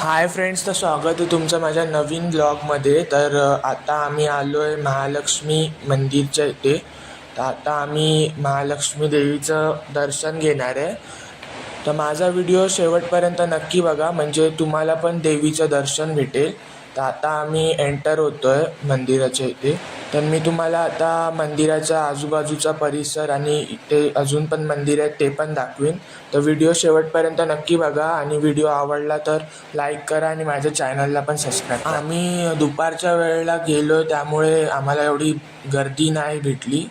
Hi friends, तर स्वागत आहे तुमचं माझ्या नवीन ब्लॉगमध्ये. तर आता आम्ही आलो आहे महालक्ष्मी मंदिरच्या इथे. तर आता आम्ही महालक्ष्मी देवीचं दर्शन घेणार आहे. तर माझा व्हिडिओ शेवटपर्यंत नक्की बघा, म्हणजे तुम्हाला पण देवीचं दर्शन भेटेल. तर आता आम्ही एंटर होतो आहे मंदिराच्या इथे. तर मी तुम्हाला आता मंदिराच्या आजूबाजूचा परिसर आणि इथे अजून पण मंदिर आहेत ते पण दाखवीन. तर व्हिडिओ शेवटपर्यंत नक्की बघा आणि व्हिडिओ आवडला तर लाईक करा आणि माझ्या चॅनलला पण सबस्क्राईब करा. आम्ही दुपारच्या वेळेला गेलो त्यामुळे आम्हाला एवढी गर्दी नाही भेटली.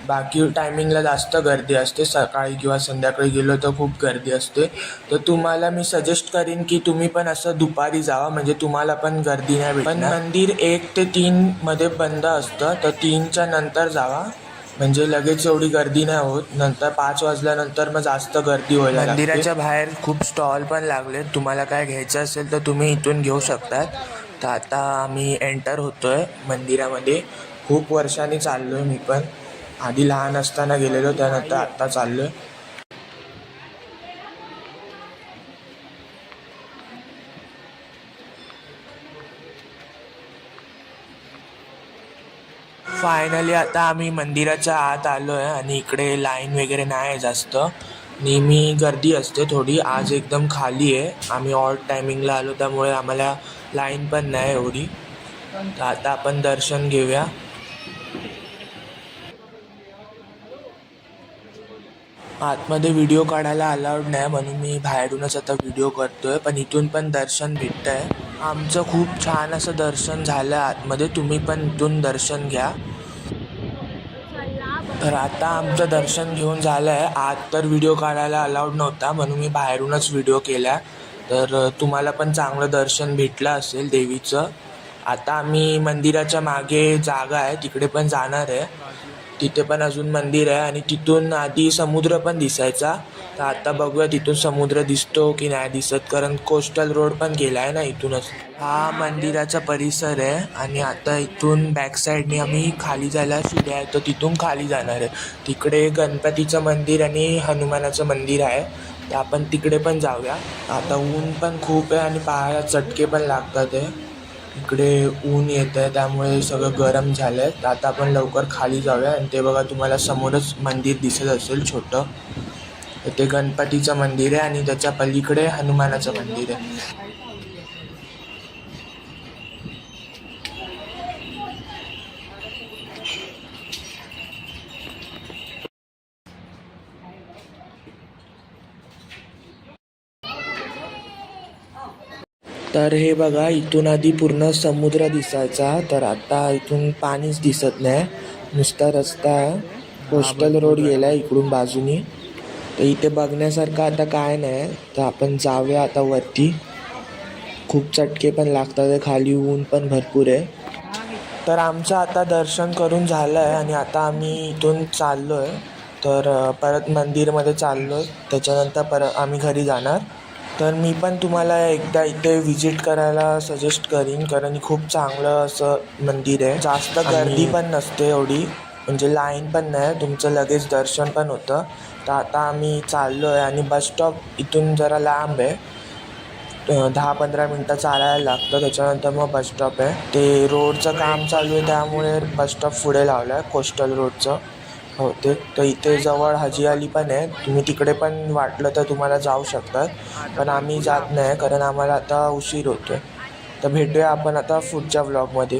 बाकी टायमिंगला जास्त गर्दी असते, सकाळी किंवा संध्याकाळी गेलो तर खूप गर्दी असते. तर तुम्हाला मी सजेस्ट करीन की तुम्ही पण असं दुपारी जावा, म्हणजे तुम्हाला पण गर्दी नाही भेटणार. पण मंदिर 1 ते 3 मध्ये बंद असतं, तर 3च्या नंतर जावा, म्हणजे लगेच एवढी गर्दी नाही होत. नंतर 5 वाजल्यानंतर मग जास्त गर्दी व्हायला लागते. मंदिराच्या बाहेर खूप स्टॉल पण लागले, तुम्हाला काय घ्यायचं असेल तर तुम्ही इथून घेऊ शकतात. तर आता आम्ही एंटर होतोय मंदिरामध्ये. खूप वर्षांनी चाललोय मी पण, आधी लहान असताना गेलेलो, त्यानंतर आत्ता चाललोय. फायनली आता आम्ही मंदिराच्या आत आलो आहे आणि इकडे लाईन वगैरे नाही आहे जास्त. नेहमी गर्दी असते थोडी, आज एकदम खाली आहे. आम्ही ऑड टायमिंगला आलो त्यामुळे आम्हाला लाईन पण नाही एवढी. तर आता आपण दर्शन घेऊया. आतमध्ये व्हिडिओ काढायला अलाउड नाही म्हणून मी बाहेरूनच आता व्हिडिओ करतोय, पण इथून पण दर्शन भेटतंय. आमचं खूप छान असं दर्शन झालं आतमध्ये, तुम्ही पण इथून दर्शन घ्या. तर आता आमचं दर्शन घेऊन झालं आहे. आत तर व्हिडिओ काढायला अलाउड नव्हता म्हणून मी बाहेरूनच व्हिडिओ केला. तर तुम्हाला पण चांगलं दर्शन भेटलं असेल देवीचं. आता आम्ही मंदिराच्या मागे जागा आहे तिकडे पण जाणार आहे. तिथे पण अजून मंदिर आहे आणि तिथून आधी समुद्र पण दिसायचा. तर आता बघूया तिथून समुद्र दिसतो की नाही दिसत, कारण कोस्टल रोड पण गेला आहे ना इथूनच. हा मंदिराचा परिसर आहे आणि आता इथून बॅक साईडने आम्ही खाली जायला शिड्या आहे, तर तिथून खाली जाणार आहे. तिकडे गणपतीचं मंदिर आणि हनुमानाचं मंदिर आहे, तर आपण तिकडे पण जाऊया. आता ऊन पण खूप आहे आणि पायाला चटके पण लागतात आहे. इकडे ऊन येत आहे त्यामुळे सगळं गरम झालं आहे. तर आता आपण लवकर खाली जाऊया. आणि ते बघा, तुम्हाला समोरच मंदिर दिसत असेल छोटं, तर ते गणपतीचं मंदिर आहे आणि त्याच्या पलीकडे हनुमानाचं मंदिर आहे. तर हे बघा, इथून आधी पूर्ण समुद्र दिसायचा, तर आता इथून पाणीच दिसत नाही, नुसता रस्ता आहे. कोस्टल रोड गेला इकडून बाजूनी. तर इथे बघण्यासारखं आता काय नाही, तर आपण जाऊया आता वरती. खूप चटके पण लागतात, खाली ऊन पण भरपूर आहे. तर आमचं आता दर्शन करून झालं आहे आणि आता आम्ही इथून चाललो आहे. तर परत मंदिरमध्ये चाललो आहे, त्याच्यानंतर आम्ही घरी जाणार. तर मी पण तुम्हाला एकदा इथे व्हिजिट करायला सजेस्ट करीन, कारण खूप चांगलं असं मंदिर आहे. जास्त गर्दी पण नसते एवढी, म्हणजे लाईन पण नाही, तुमचं लगेच दर्शन पण होतं. तर आता आम्ही चाललो आहे आणि बसस्टॉप इथून जरा लांब आहे, 10-15 मिनटं चालायला लागतं. त्याच्यानंतर मग बसस्टॉप आहे. ते रोडचं काम चालू आहे त्यामुळे बसस्टॉप पुढे लावलं आहे कोस्टल रोडचं. हो ते. तर इथे जवळ हजी अली पण आहे, तुम्ही तिकडे पण वाटलं तर तुम्हाला जाऊ शकतात, पण आम्ही जात नाही कारण आम्हाला आता उशीर होतो आहे. तर भेटूया आपण आता पुढच्या व्लॉगमध्ये.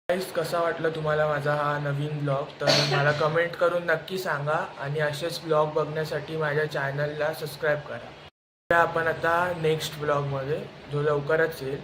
गाईस, कसा वाटलं तुम्हाला माझा हा नवीन ब्लॉग, तर मला कमेंट करून नक्की सांगा आणि असेच ब्लॉग बघण्यासाठी माझ्या चॅनलला सबस्क्राईब करा. आपण आता नेक्स्ट ब्लॉगमध्ये, जो लवकरच येईल.